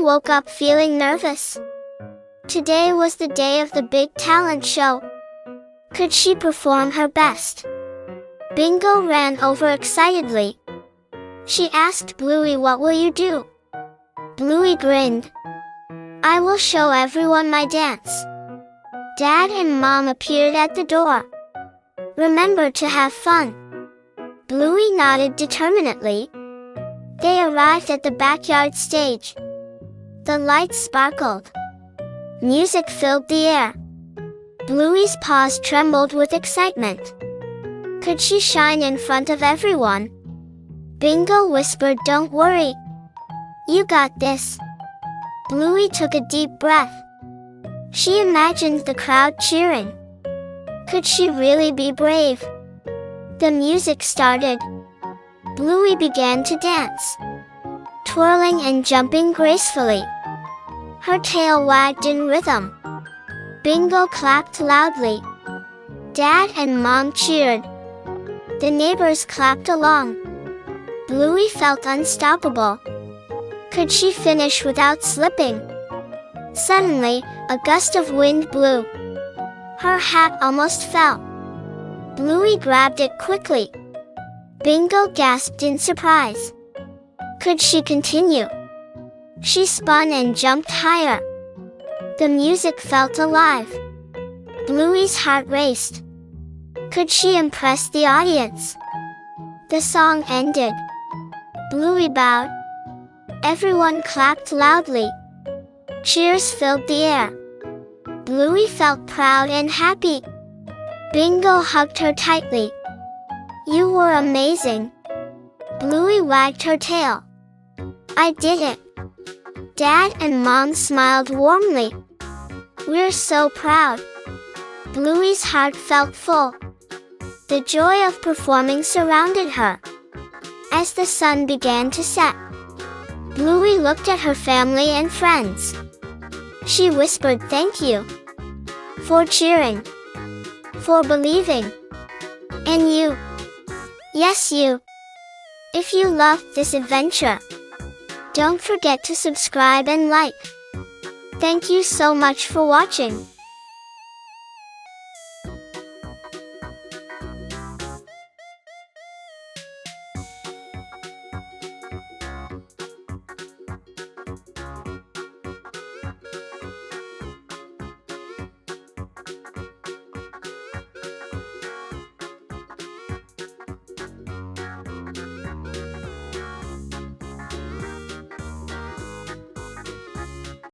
woke up feeling nervous. Today was the day of the big talent show. Could she perform her best? Bingo ran over excitedly. She asked Bluey, "What will you do?" Bluey grinned. "I will show everyone my dance." Dad and Mom appeared at the door. "Remember to have fun." Bluey nodded determinedly. They arrived at the backyard stage. The lights sparkled. Music filled the air. Bluey's paws trembled with excitement. Could she shine in front of everyone? Bingo whispered, "Don't worry. You got this." Bluey took a deep breath. She imagined the crowd cheering. Could she really be brave? The music started. Bluey began to dance, twirling and jumping gracefully. Her tail wagged in rhythm. Bingo clapped loudly. Dad and Mom cheered. The neighbors clapped along. Bluey felt unstoppable. Could she finish without slipping? Suddenly, a gust of wind blew. Her hat almost fell. Bluey grabbed it quickly. Bingo gasped in surprise. Could she continue? She spun and jumped higher. The music felt alive. Bluey's heart raced. Could she impress the audience? The song ended. Bluey bowed. Everyone clapped loudly. Cheers filled the air. Bluey felt proud and happy. Bingo hugged her tightly. "You were amazing." Bluey wagged her tail. "I did it." Dad and Mom smiled warmly. "We're so proud." Bluey's heart felt full. The joy of performing surrounded her. As the sun began to set, Bluey looked at her family and friends. She whispered, "Thank you for cheering, for believing, and you. Yes, you. If you loved this adventure, don't forget to subscribe and like. Thank you so much for watching.